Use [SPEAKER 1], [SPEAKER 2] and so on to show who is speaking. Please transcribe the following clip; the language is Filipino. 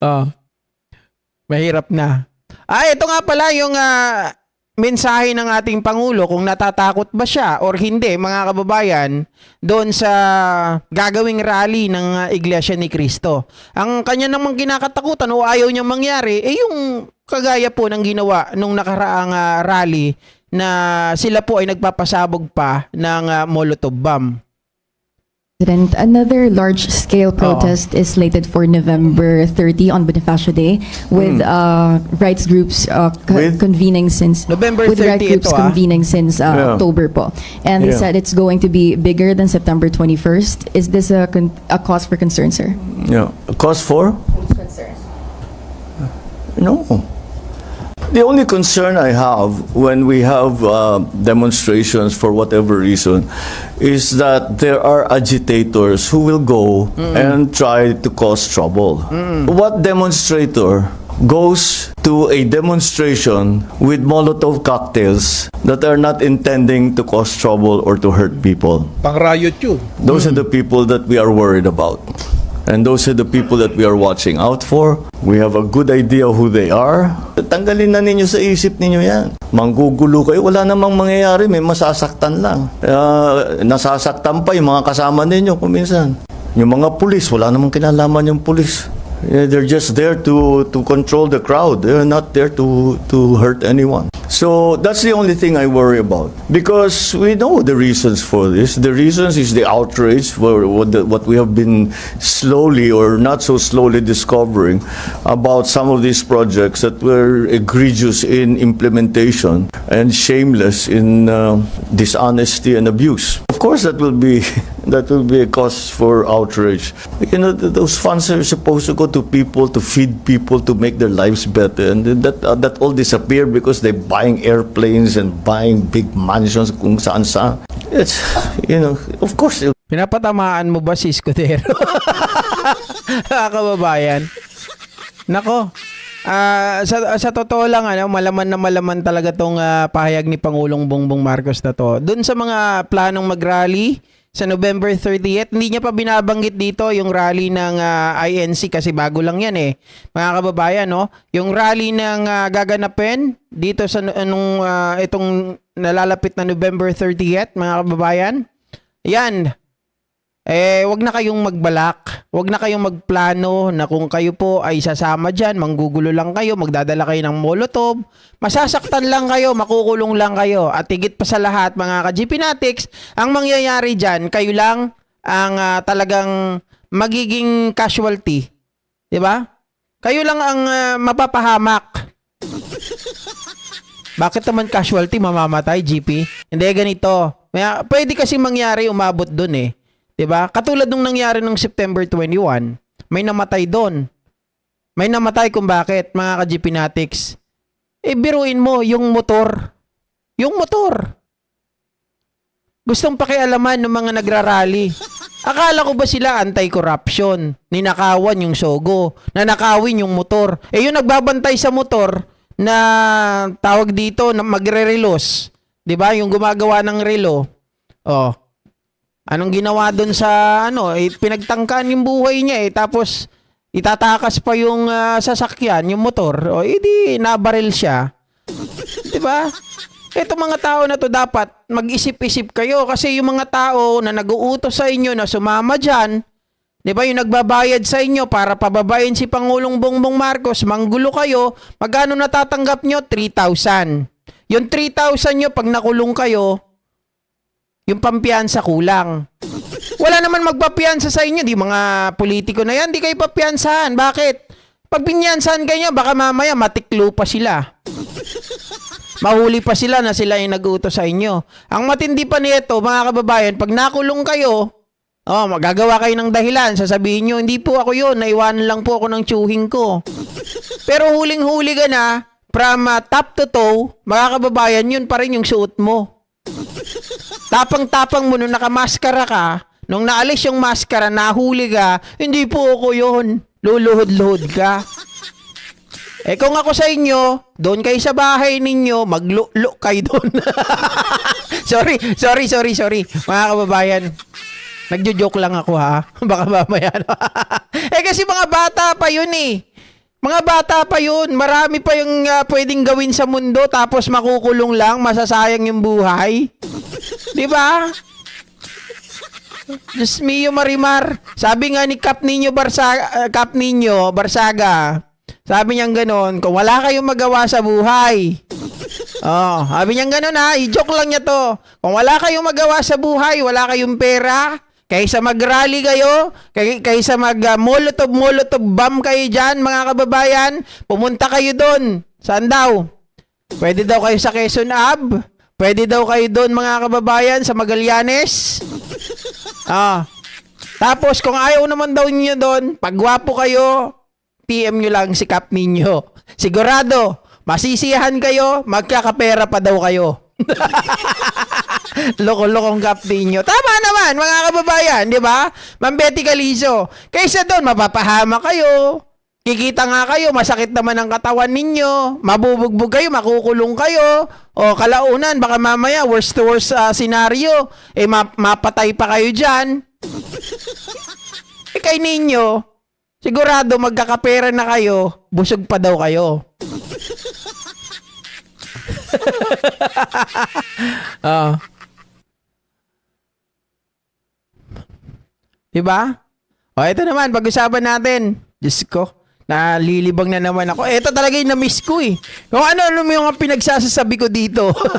[SPEAKER 1] Oh, mahirap na. Ito nga pala yung mensahe ng ating Pangulo kung natatakot ba siya or hindi, mga kababayan, doon sa gagawing rally ng Iglesia ni Cristo. Ang kanya namang kinakatakutan o ayaw niyang mangyari, yung kagaya po ng ginawa nung nakaraang rally na sila po ay nagpapasabog pa ng Molotov bomb.
[SPEAKER 2] Another large-scale protest is slated for November 30 on Bonifacio Day with rights groups convening since
[SPEAKER 1] November
[SPEAKER 2] with
[SPEAKER 1] 30
[SPEAKER 2] rights groups
[SPEAKER 1] ito,
[SPEAKER 2] convening since October po. And they said it's going to be bigger than September 21st. Is this a cause for concern, sir?
[SPEAKER 3] Yeah. A cause for?
[SPEAKER 2] Concern.
[SPEAKER 3] No. The only concern I have when we have demonstrations for whatever reason is that there are agitators who will go and try to cause trouble. What demonstrator goes to a demonstration with Molotov cocktails that are not intending to cause trouble or to hurt people?
[SPEAKER 4] Pang-riot yun.
[SPEAKER 3] Those are the people that we are worried about. And those are the people that we are watching out for. We have a good idea who they are. Tanggalin na ninyo sa isip ninyo yan. Manggugulo kayo, wala namang mangyayari, may masasaktan lang. Nasasaktan pa yung mga kasama ninyo kuminsan. Yung mga pulis, wala namang kinalaman yung pulis. They're just there to control the crowd. They're not there to hurt anyone. So that's the only thing I worry about, because we know the reasons for this. The reasons is the outrage for what we have been slowly or not so slowly discovering about some of these projects that were egregious in implementation and shameless in dishonesty and abuse. Of course, that will be a cause for outrage. You know, those funds are supposed to go to people, to feed people, to make their lives better, and that all disappeared because they buying airplanes and buying big mansions kung saan-saan. It's, you know, of course.
[SPEAKER 1] Pinapatamaan mo ba si Escudero? Kababayan. Nako. Sa totoo lang, malaman na malaman talaga tong pahayag ni Pangulong Bongbong Marcos na to. Doon sa mga planong mag-rally sa November 30th, hindi niya pa binabanggit dito yung rally ng INC kasi bago lang yan mga kababayan, no? Yung rally ng gaganapin dito sa itong nalalapit na November 30th, mga kababayan. Yan. Wag na kayong magbalak, wag na kayong magplano na kung kayo po ay sasama dyan, manggugulo lang kayo, magdadala kayo ng Molotov, masasaktan lang kayo, makukulong lang kayo. At higit pa sa lahat, mga ka-GP Natics, ang mangyayari dyan, kayo lang ang talagang magiging casualty. Diba? Kayo lang ang mapapahamak. Bakit naman casualty, mamamatay, GP? Hindi, ganito. Pwede kasi mangyari, umabot dun diba? Katulad nung nangyari nung September 21, may namatay doon. May namatay kung bakit, mga ka-GP Natics. Biruin mo, yung motor. Yung motor. Gustong pakialaman ng mga nagrarally. Akala ko ba sila anti-corruption? Ninakawan yung sogo. Nanakawin yung motor. Yung nagbabantay sa motor na tawag dito na magre-relos. Diba? Yung gumagawa ng relo. Anong ginawa doon sa pinagtangkaan yung buhay niya tapos itatakas pa yung sasakyan, yung motor. Di nabaril siya. 'Di ba? Ito mga tao na to dapat mag-isip-isip kayo kasi yung mga tao na nag-uutos sa inyo na sumama diyan, 'di ba? Yung nagbabayad sa inyo para pababayin si Pangulong Bongbong Marcos, manggulo kayo, magkano natatanggap nyo? 3,000. Yung 3,000 nyo pag nakulong kayo, yung pampiyansa kulang. Wala naman magpapiyansa sa inyo. Di mga politiko na yan, di kayo papiyansahan. Bakit? Pag pinyansahan kayo, baka mamaya matiklo pa sila. Mahuli pa sila na sila yung nag-uutos sa inyo. Ang matindi pa nito, mga kababayan, pag nakulong kayo, magagawa kayo ng dahilan. Sasabihin nyo, hindi po ako yun. Naiwanan lang po ako ng tsuhing ko. Pero huling-huli ka na, from top to toe, mga kababayan, yun pa rin yung suot mo. Tapang-tapang mo nung nakamaskara ka, nung naalis yung maskara, nahuli ka, hindi po ako yun. Luluhod-luhod ka. Kung ako sa inyo, doon kayo sa bahay ninyo, maglulo kayo doon. Sorry. Mga kababayan, nagjo-joke lang ako ha. Baka mamaya. Kasi mga bata pa yun Mga bata pa yun. Marami pa yung pwedeng gawin sa mundo tapos makukulong lang, masasayang yung buhay. Di ba? Diyos mio Marimar. Sabi nga ni Cap Nino Barsaga, sabi niyang ganon, kung wala kayong magawa sa buhay, sabi niyang ganon i-joke lang niya to. Kung wala kayong magawa sa buhay, wala kayong pera, kaysa mag-rally kayo, kaysa mag-molotov bomb kayo dyan, mga kababayan, pumunta kayo doon. Saan daw? Pwede daw kayo sa Quezon Ave? Pwede daw kayo doon, mga kababayan, sa Magallanes? Tapos, kung ayaw naman daw niyo doon, pagwapo kayo, PM nyo lang si Cap Nino. Sigurado, masisiyahan kayo, magkakapera pa daw kayo. Loko-lokong Cap Nino. Tama naman, mga kababayan, di ba? Ma'am Betty Calizo. Kaysa doon, mapapahama kayo. Kikita nga kayo, masakit naman ang katawan ninyo. Mabubugbog kayo, makukulong kayo. O kalaunan, baka mamaya, worst to worst scenario. Mapatay pa kayo dyan. Kay ninyo, sigurado magkakapera na kayo, busog pa daw kayo. Diba? O, ito naman, pag-usapan natin. Diyos ko, nalilibang na naman ako. Ito talaga yung na-miss ko eh. Kung ano yung pinagsasasabi ko dito.